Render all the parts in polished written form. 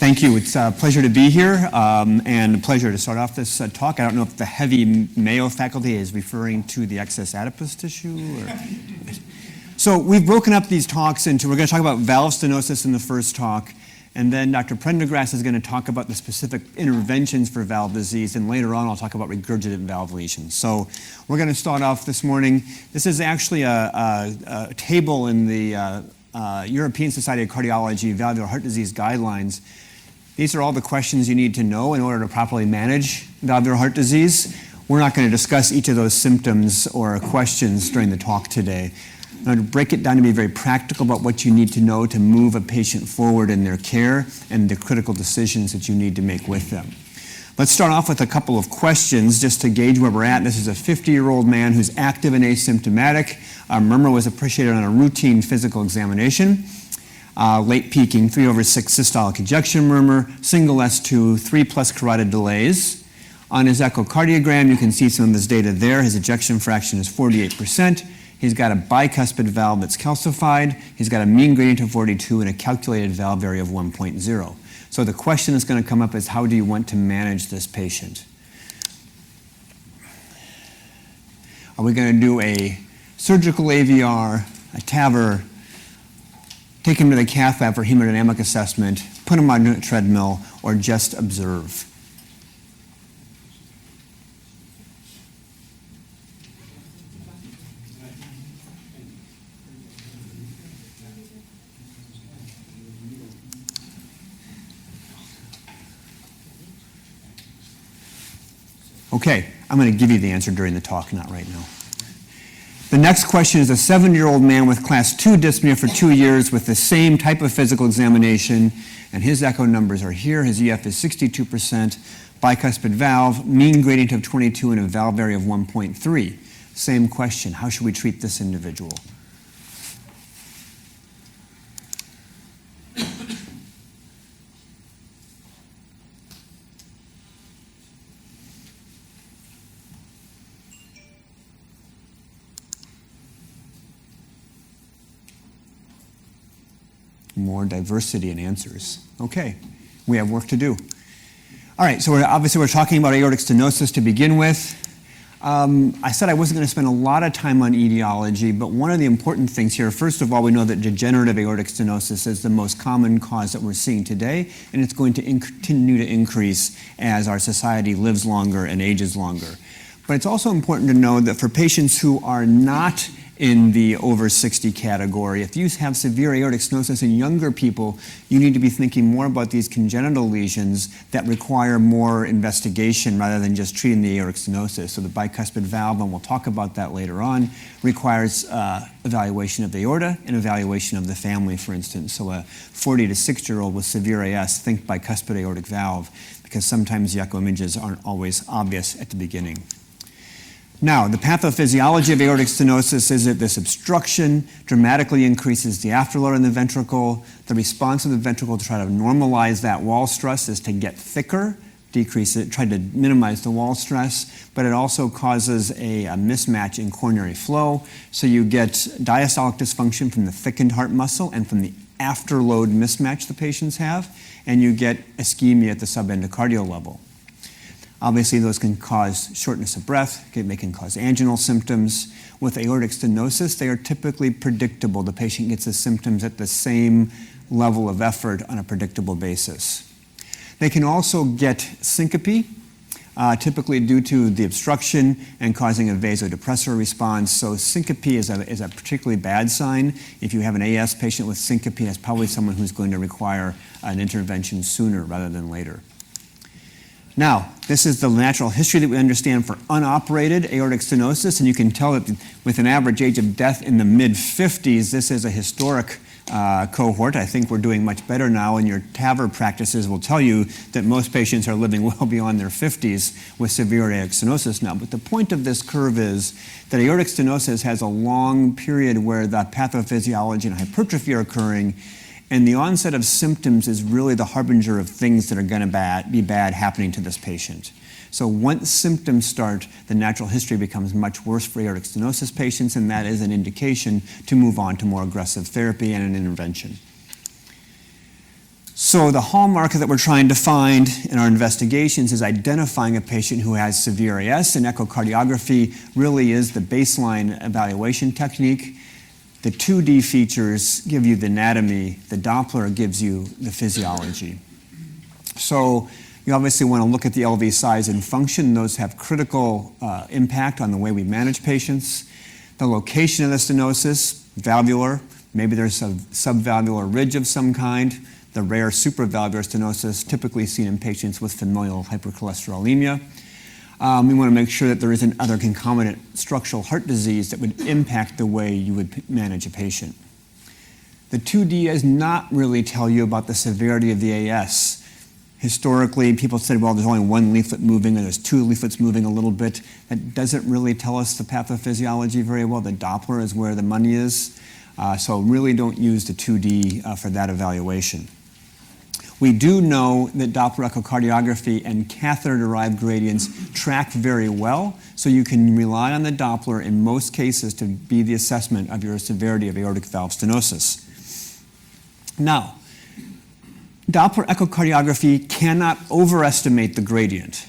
Thank you. It's a pleasure to be here and a pleasure to start off this talk. I don't know if the heavy Mayo faculty is referring to the excess adipose tissue. So we've broken up these talks into, we're going to talk about valve stenosis in the first talk, and then Dr. Prendergast is going to talk about the specific interventions for valve disease, and later on I'll talk about regurgitant valve lesions. So we're going to start off this morning. This is actually a table in the European Society of Cardiology Valvular Heart Disease Guidelines. These are all the questions you need to know in order to properly manage valvular heart disease. We're not going to discuss each of those symptoms or questions during the talk today. I'm going to break it down to be very practical about what you need to know to move a patient forward in their care and the critical decisions that you need to make with them. Let's start off with a couple of questions just to gauge where we're at. This is a 50-year-old man who's active and asymptomatic. A murmur was appreciated on a routine physical examination. Late peaking, 3/6 systolic ejection murmur, single S2, 3+ carotid delays. On his echocardiogram, you can see some of his data there. His ejection fraction is 48%. He's got a bicuspid valve that's calcified. He's got a mean gradient of 42 and a calculated valve area of 1.0. So the question that's going to come up is, how do you want to manage this patient? Are we going to do a surgical AVR, a TAVR, take him to the cath lab for hemodynamic assessment, put him on a treadmill, or just observe? Okay, I'm going to give you the answer during the talk, not right now. The next question is a 70-year-old man with class 2 dyspnea for 2 years with the same type of physical examination, and his echo numbers are here. His EF is 62%, bicuspid valve, mean gradient of 22, and a valve area of 1.3. Same question, how should we treat this individual? More diversity in answers. Okay, we have work to do. All right, so we're talking about aortic stenosis to begin with. I said I wasn't going to spend a lot of time on etiology, but one of the important things here, first of all, we know that degenerative aortic stenosis is the most common cause that we're seeing today, and it's going to continue to increase as our society lives longer and ages longer. But it's also important to know that for patients who are not in the over 60 category, if you have severe aortic stenosis in younger people, you need to be thinking more about these congenital lesions that require more investigation rather than just treating the aortic stenosis. So the bicuspid valve, and we'll talk about that later on, requires evaluation of the aorta and evaluation of the family, for instance. So a 40 to 60-year-old with severe AS, think bicuspid aortic valve, because sometimes the echo images aren't always obvious at the beginning. Now, the pathophysiology of aortic stenosis is that this obstruction dramatically increases the afterload in the ventricle. The response of the ventricle to try to normalize that wall stress is to get thicker, decrease it, try to minimize the wall stress, but it also causes a mismatch in coronary flow. So you get diastolic dysfunction from the thickened heart muscle and from the afterload mismatch the patients have, and you get ischemia at the subendocardial level. Obviously, those can cause shortness of breath. They can cause anginal symptoms. With aortic stenosis, they are typically predictable. The patient gets the symptoms at the same level of effort on a predictable basis. They can also get syncope, typically due to the obstruction and causing a vasodepressor response. So syncope is a particularly bad sign. If you have an AS patient with syncope, that's probably someone who's going to require an intervention sooner rather than later. Now, this is the natural history that we understand for unoperated aortic stenosis, and you can tell that with an average age of death in the mid-50s, this is a historic cohort. I think we're doing much better now, and your TAVR practices will tell you that most patients are living well beyond their 50s with severe aortic stenosis now. But the point of this curve is that aortic stenosis has a long period where the pathophysiology and hypertrophy are occurring, and the onset of symptoms is really the harbinger of things that are going to be bad happening to this patient. So once symptoms start, the natural history becomes much worse for aortic stenosis patients, and that is an indication to move on to more aggressive therapy and an intervention. So the hallmark that we're trying to find in our investigations is identifying a patient who has severe AS, and echocardiography really is the baseline evaluation technique. The 2D features give you the anatomy, the Doppler gives you the physiology. So you obviously want to look at the LV size and function. Those have critical impact on the way we manage patients. The location of the stenosis, valvular, maybe there's a subvalvular ridge of some kind. The rare supravalvular stenosis typically seen in patients with familial hypercholesterolemia. We want to make sure that there isn't other concomitant structural heart disease that would impact the way you would manage a patient. The 2D does not really tell you about the severity of the AS. Historically, people said, well, there's only one leaflet moving, or there's two leaflets moving a little bit. That doesn't really tell us the pathophysiology very well. The Doppler is where the money is. So really don't use the 2D for that evaluation. We do know that Doppler echocardiography and catheter-derived gradients track very well, so you can rely on the Doppler in most cases to be the assessment of your severity of aortic valve stenosis. Now, Doppler echocardiography cannot overestimate the gradient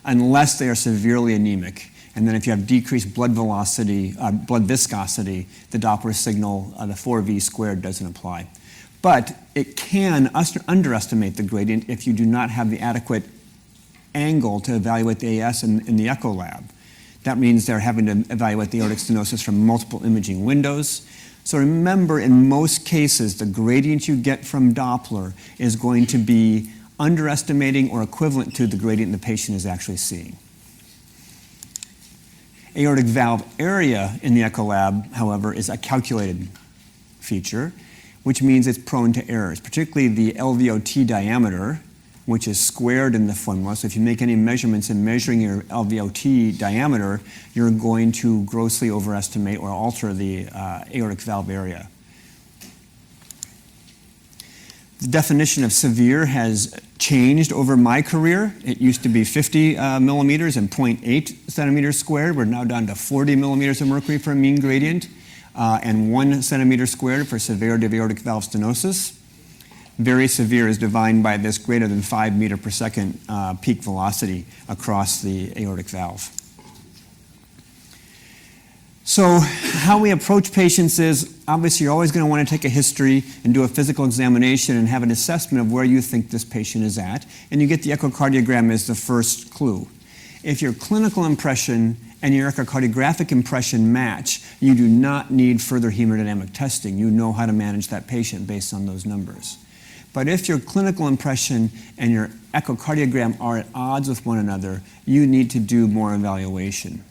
unless they are severely anemic. And then if you have decreased blood velocity, blood viscosity, the Doppler signal, the 4V squared doesn't apply. But it can underestimate the gradient if you do not have the adequate angle to evaluate the AS in the echo lab. That means they're having to evaluate the aortic stenosis from multiple imaging windows. So remember, in most cases, the gradient you get from Doppler is going to be underestimating or equivalent to the gradient the patient is actually seeing. Aortic valve area in the echo lab, however, is a calculated feature, which means it's prone to errors, particularly the LVOT diameter, which is squared in the formula. So if you make any measurements in measuring your LVOT diameter, you're going to grossly overestimate or alter the aortic valve area. The definition of severe has changed over my career. It used to be 50 millimeters and 0.8 centimeters squared. We're now down to 40 millimeters of mercury for a mean gradient and 1 centimeter squared for severity of aortic valve stenosis. Very severe is defined by this greater than 5 meter per second peak velocity across the aortic valve. So how we approach patients is, obviously you're always going to want to take a history and do a physical examination and have an assessment of where you think this patient is at, and you get the echocardiogram as the first clue. If your clinical impression and your echocardiographic impression match, you do not need further hemodynamic testing. You know how to manage that patient based on those numbers. But if your clinical impression and your echocardiogram are at odds with one another, you need to do more evaluation.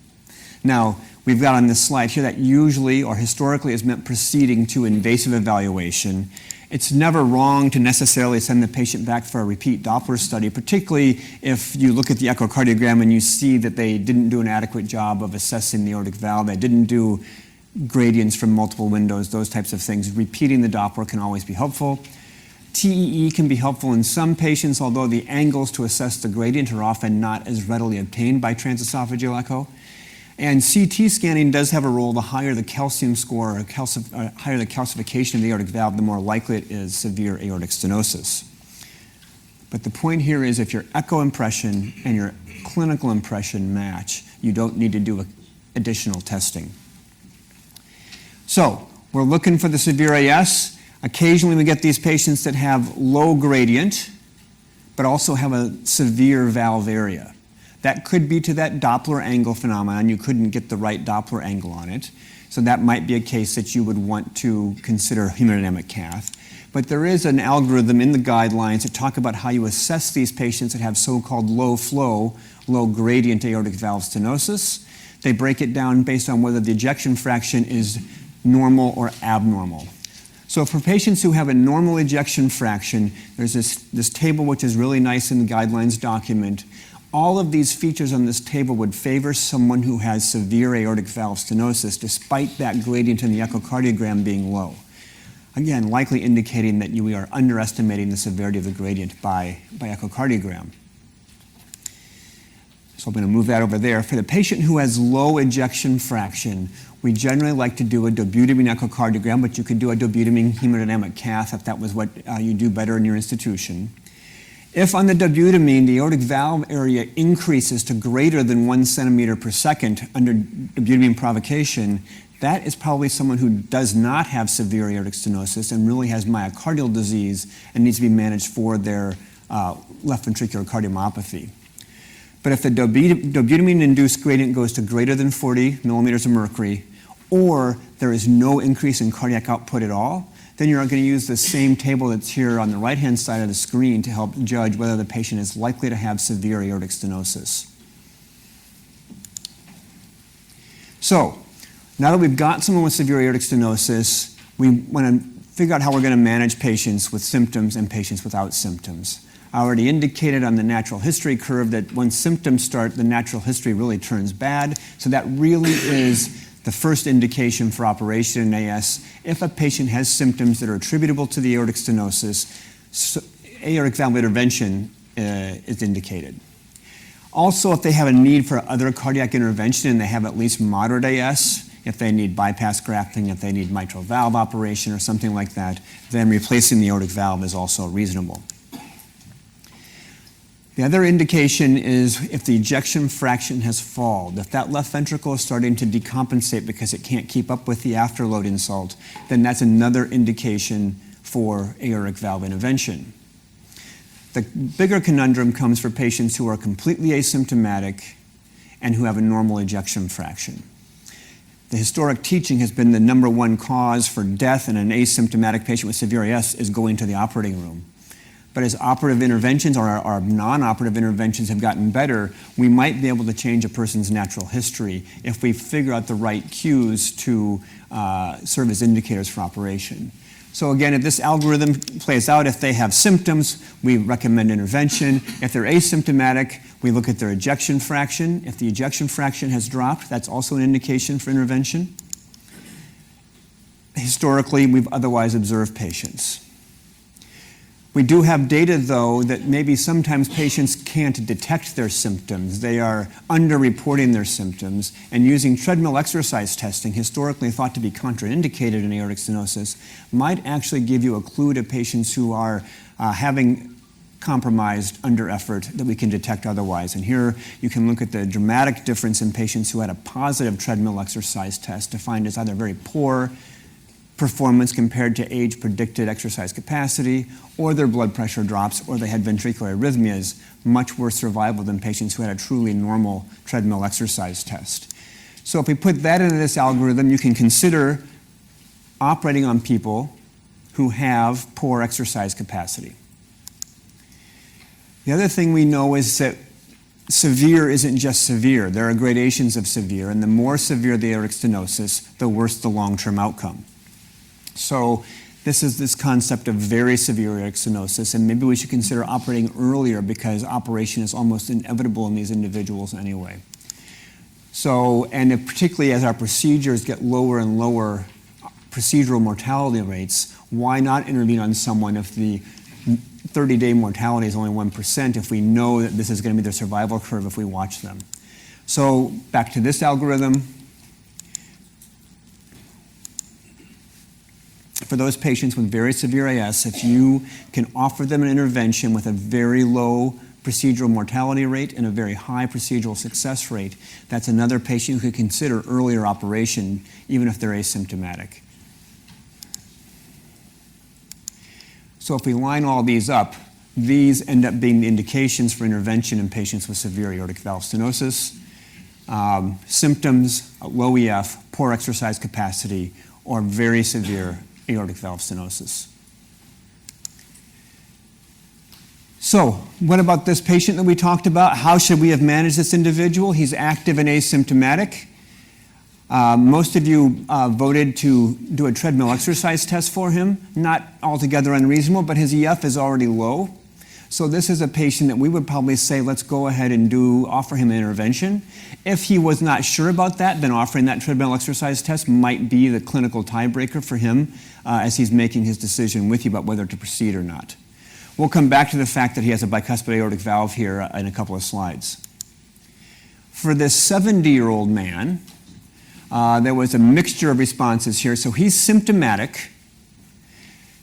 Now, we've got on this slide here that usually or historically is meant preceding to invasive evaluation. It's never wrong to necessarily send the patient back for a repeat Doppler study, particularly if you look at the echocardiogram and you see that they didn't do an adequate job of assessing the aortic valve, they didn't do gradients from multiple windows, those types of things. Repeating the Doppler can always be helpful. TEE can be helpful in some patients, although the angles to assess the gradient are often not as readily obtained by transesophageal echo. And CT scanning does have a role. The higher the calcium score or higher the calcification of the aortic valve, the more likely it is severe aortic stenosis. But the point here is if your echo impression and your clinical impression match, you don't need to do additional testing. So we're looking for the severe AS. Occasionally we get these patients that have low gradient, but also have a severe valve area. That could be to that Doppler angle phenomenon. You couldn't get the right Doppler angle on it. So that might be a case that you would want to consider hemodynamic cath. But there is an algorithm in the guidelines that talk about how you assess these patients that have so-called low flow, low gradient aortic valve stenosis. They break it down based on whether the ejection fraction is normal or abnormal. So for patients who have a normal ejection fraction, there's this table which is really nice in the guidelines document. All of these features on this table would favor someone who has severe aortic valve stenosis despite that gradient in the echocardiogram being low. Again, likely indicating that we are underestimating the severity of the gradient by echocardiogram. So I'm going to move that over there. For the patient who has low ejection fraction, we generally like to do a dobutamine echocardiogram, but you could do a dobutamine hemodynamic cath if that was what you do better in your institution. If on the dobutamine, the aortic valve area increases to greater than 1 centimeter per second under dobutamine provocation, that is probably someone who does not have severe aortic stenosis and really has myocardial disease and needs to be managed for their left ventricular cardiomyopathy. But if the dobutamine-induced gradient goes to greater than 40 millimeters of mercury, or there is no increase in cardiac output at all, then you're going to use the same table that's here on the right-hand side of the screen to help judge whether the patient is likely to have severe aortic stenosis. So, now that we've got someone with severe aortic stenosis, we want to figure out how we're going to manage patients with symptoms and patients without symptoms. I already indicated on the natural history curve that when symptoms start, the natural history really turns bad. So that really is the first indication for operation in AS. If a patient has symptoms that are attributable to the aortic stenosis, aortic valve intervention is indicated. Also, if they have a need for other cardiac intervention and they have at least moderate AS, if they need bypass grafting, if they need mitral valve operation or something like that, then replacing the aortic valve is also reasonable. The other indication is if the ejection fraction has fallen. If that left ventricle is starting to decompensate because it can't keep up with the afterload insult, then that's another indication for aortic valve intervention. The bigger conundrum comes for patients who are completely asymptomatic and who have a normal ejection fraction. The historic teaching has been the number one cause for death in an asymptomatic patient with severe AS is going to the operating room. But as operative interventions or our non-operative interventions have gotten better, we might be able to change a person's natural history if we figure out the right cues to serve as indicators for operation. So again, if this algorithm plays out, if they have symptoms, we recommend intervention. If they're asymptomatic, we look at their ejection fraction. If the ejection fraction has dropped, that's also an indication for intervention. Historically, we've otherwise observed patients. We do have data, though, that maybe sometimes patients can't detect their symptoms. They are underreporting their symptoms, and using treadmill exercise testing, historically thought to be contraindicated in aortic stenosis, might actually give you a clue to patients who are having compromised under effort that we can detect otherwise. And here you can look at the dramatic difference in patients who had a positive treadmill exercise test, defined as either very poor performance compared to age-predicted exercise capacity, or their blood pressure drops, or they had ventricular arrhythmias, much worse survival than patients who had a truly normal treadmill exercise test. So if we put that into this algorithm, you can consider operating on people who have poor exercise capacity. The other thing we know is that severe isn't just severe. There are gradations of severe, and the more severe the aortic stenosis, the worse the long-term outcome. So this is this concept of very severe aortic stenosis, and maybe we should consider operating earlier because operation is almost inevitable in these individuals anyway. So, and if particularly as our procedures get lower and lower procedural mortality rates, why not intervene on someone if the 30-day mortality is only 1%, if we know that this is going to be their survival curve if we watch them? So back to this algorithm. For those patients with very severe AS, if you can offer them an intervention with a very low procedural mortality rate and a very high procedural success rate, that's another patient who could consider earlier operation, even if they're asymptomatic. So if we line all these up, these end up being the indications for intervention in patients with severe aortic valve stenosis. Symptoms, low EF, poor exercise capacity, or very severe aortic valve stenosis. So, what about this patient that we talked about? How should we have managed this individual? He's active and asymptomatic. Most of you voted to do a treadmill exercise test for him. Not altogether unreasonable, but his EF is already low. So this is a patient that we would probably say, let's go ahead and offer him an intervention. If he was not sure about that, then offering that treadmill exercise test might be the clinical tiebreaker for him as he's making his decision with you about whether to proceed or not. We'll come back to the fact that he has a bicuspid aortic valve here in a couple of slides. For this 70-year-old man, there was a mixture of responses here. So he's symptomatic.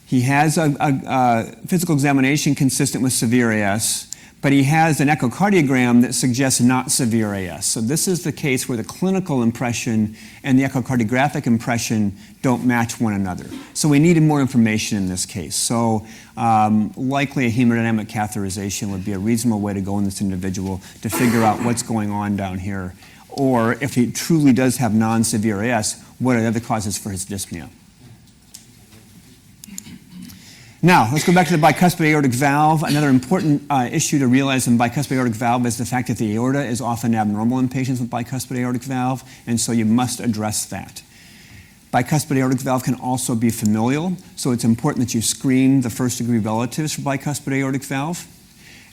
He has a physical examination consistent with severe AS, but he has an echocardiogram that suggests not severe AS. So this is the case where the clinical impression and the echocardiographic impression don't match one another. So we needed more information in this case. So likely a hemodynamic catheterization would be a reasonable way to go in this individual to figure out what's going on down here. Or if he truly does have non-severe AS, what are the other causes for his dyspnea? Now, let's go back to the bicuspid aortic valve. Another important issue to realize in bicuspid aortic valve is the fact that the aorta is often abnormal in patients with bicuspid aortic valve, and so you must address that. Bicuspid aortic valve can also be familial, so it's important that you screen the first-degree relatives for bicuspid aortic valve,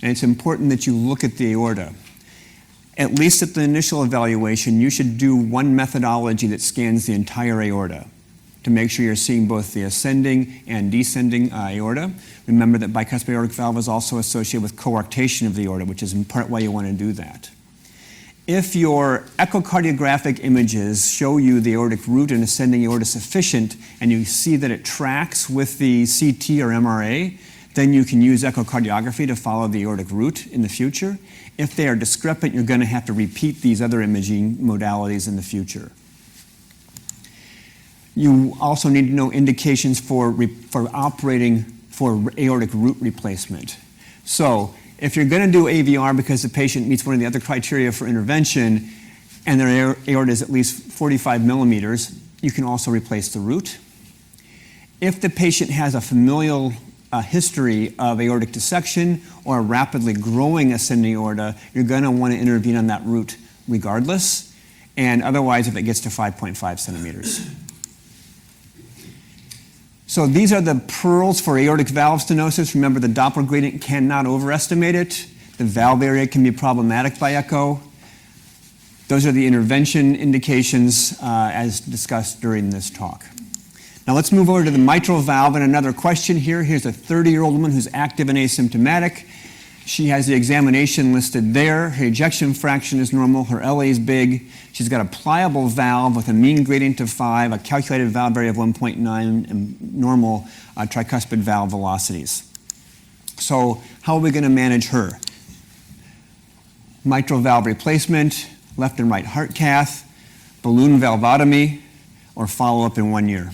and it's important that you look at the aorta. At least at the initial evaluation, you should do one methodology that scans the entire aorta to make sure you're seeing both the ascending and descending aorta. Remember that bicuspid aortic valve is also associated with coarctation of the aorta, which is in part why you want to do that. If your echocardiographic images show you the aortic root and ascending aorta sufficient, and you see that it tracks with the CT or MRA, then you can use echocardiography to follow the aortic root in the future. If they are discrepant, you're going to have to repeat these other imaging modalities in the future. You also need to know indications for operating for aortic root replacement. So if you're going to do AVR because the patient meets one of the other criteria for intervention and their aorta is at least 45 millimeters, you can also replace the root. If the patient has a familial history of aortic dissection or a rapidly growing ascending aorta, you're going to want to intervene on that root regardless, and otherwise if it gets to 5.5 centimeters. So these are the pearls for aortic valve stenosis. Remember, the Doppler gradient cannot overestimate it. The valve area can be problematic by echo. Those are the intervention indications as discussed during this talk. Now let's move over to the mitral valve and another question here. Here's a 30-year-old woman who's active and asymptomatic. She has the examination listed there. Her ejection fraction is normal. Her LA is big. She's got a pliable valve with a mean gradient of 5, a calculated valve area of 1.9, and normal tricuspid valve velocities. So how are we going to manage her? Mitral valve replacement, left and right heart cath, balloon valvotomy, or follow-up in 1 year.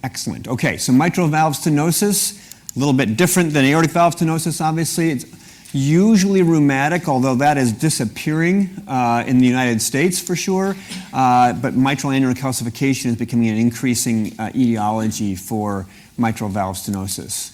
Excellent. Okay, so mitral valve stenosis, a little bit different than aortic valve stenosis, obviously. It's usually rheumatic, although that is disappearing in the United States for sure. But mitral annular calcification is becoming an increasing etiology for mitral valve stenosis.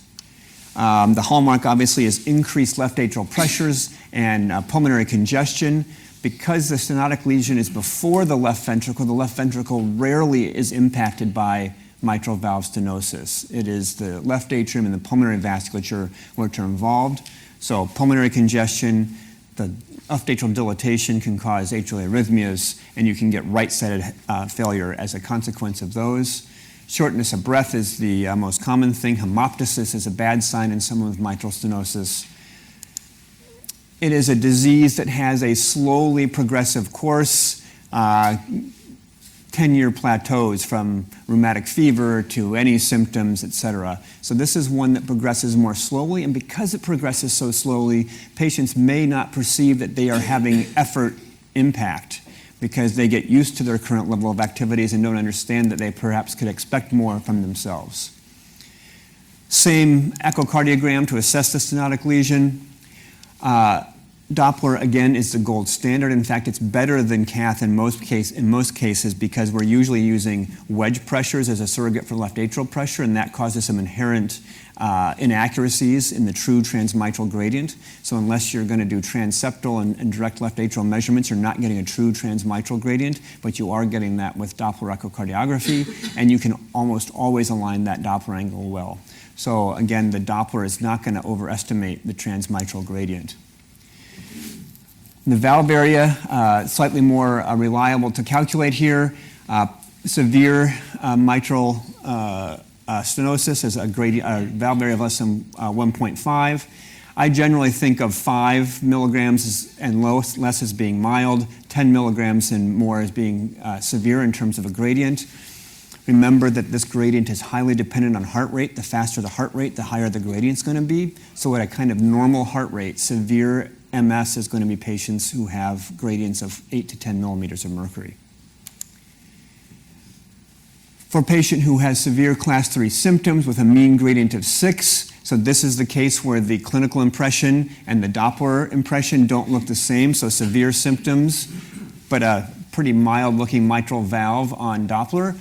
The hallmark, obviously, is increased left atrial pressures and pulmonary congestion. Because the stenotic lesion is before the left ventricle rarely is impacted by mitral valve stenosis. It is the left atrium and the pulmonary vasculature which are involved. So pulmonary congestion, the left atrial dilatation can cause atrial arrhythmias, and you can get right-sided failure as a consequence of those. Shortness of breath is the most common thing. Hemoptysis is a bad sign in someone with mitral stenosis. It is a disease that has a slowly progressive course. 10-year plateaus from rheumatic fever to any symptoms, etc. So this is one that progresses more slowly, and because it progresses so slowly, patients may not perceive that they are having effort impact because they get used to their current level of activities and don't understand that they perhaps could expect more from themselves. Same echocardiogram to assess the stenotic lesion. Doppler, again, is the gold standard. In fact, it's better than cath in most cases because we're usually using wedge pressures as a surrogate for left atrial pressure, and that causes some inherent inaccuracies in the true transmitral gradient. So unless you're going to do transeptal and direct left atrial measurements, you're not getting a true transmitral gradient, but you are getting that with Doppler echocardiography, and you can almost always align that Doppler angle well. So again, the Doppler is not going to overestimate the transmitral gradient. The valve area, slightly more reliable to calculate here. Severe mitral stenosis is a valve area of less than 1.5. I generally think of 5 milligrams and less as being mild, 10 milligrams and more as being severe in terms of a gradient. Remember that this gradient is highly dependent on heart rate. The faster the heart rate, the higher the gradient's going to be. So at a kind of normal heart rate, severe MS is going to be patients who have gradients of 8 to 10 millimeters of mercury. For a patient who has severe class 3 symptoms with a mean gradient of 6, so this is the case where the clinical impression and the Doppler impression don't look the same, so severe symptoms, but a pretty mild-looking mitral valve on Doppler.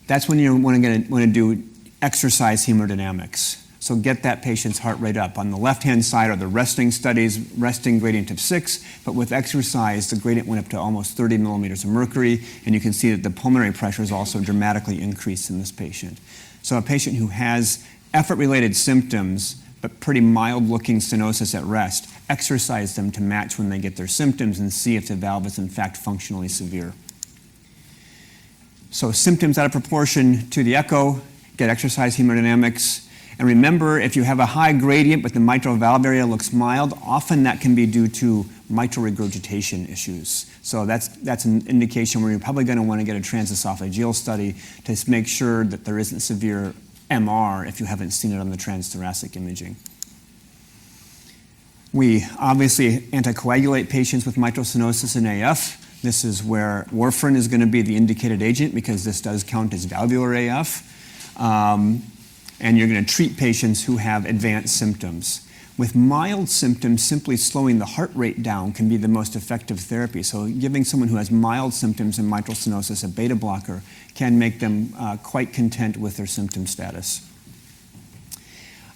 That's when you want to do exercise hemodynamics. So get that patient's heart rate up. On the left-hand side are the resting studies, resting gradient of 6, but with exercise, the gradient went up to almost 30 millimeters of mercury, and you can see that the pulmonary pressure is also dramatically increased in this patient. So a patient who has effort-related symptoms, but pretty mild-looking stenosis at rest, exercise them to match when they get their symptoms and see if the valve is in fact functionally severe. So symptoms out of proportion to the echo, get exercise hemodynamics. And remember, if you have a high gradient but the mitral valve area looks mild, often that can be due to mitral regurgitation issues. So that's an indication where you're probably going to want to get a transesophageal study to make sure that there isn't severe MR if you haven't seen it on the transthoracic imaging. We obviously anticoagulate patients with mitral stenosis and AF. This is where warfarin is going to be the indicated agent because this does count as valvular AF. And you're going to treat patients who have advanced symptoms. With mild symptoms, simply slowing the heart rate down can be the most effective therapy. So giving someone who has mild symptoms in mitral stenosis a beta blocker can make them quite content with their symptom status.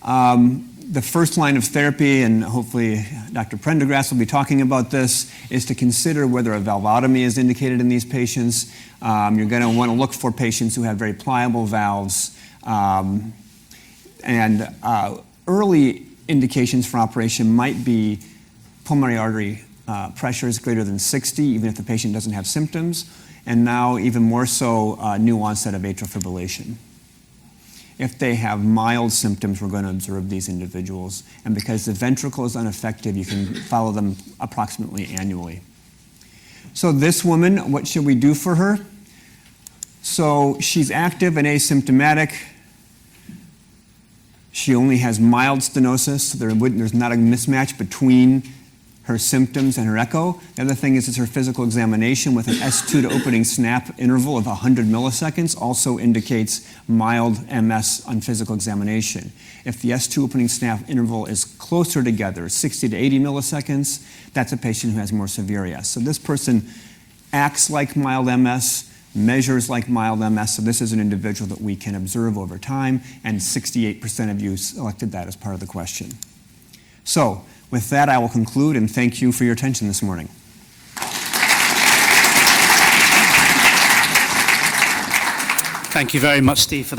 The first line of therapy, and hopefully Dr. Prendergast will be talking about this, is to consider whether a valvotomy is indicated in these patients. You're going to want to look for patients who have very pliable valves. Early indications for operation might be pulmonary artery pressures greater than 60, even if the patient doesn't have symptoms, and now even more so new onset of atrial fibrillation. If they have mild symptoms, we're going to observe these individuals. And because the ventricle is ineffective, you can follow them approximately annually. So this woman, what should we do for her? So she's active and asymptomatic. She only has mild stenosis, so there's not a mismatch between her symptoms and her echo. The other thing is her physical examination with an S2 to opening snap interval of 100 milliseconds also indicates mild MS on physical examination. If the S2 opening snap interval is closer together, 60 to 80 milliseconds, that's a patient who has more severe AS. So this person acts like mild MS, measures like mild MS, so this is an individual that we can observe over time, and 68% of you selected that as part of the question. So, with that, I will conclude and thank you for your attention this morning. Thank you very much, Steve, for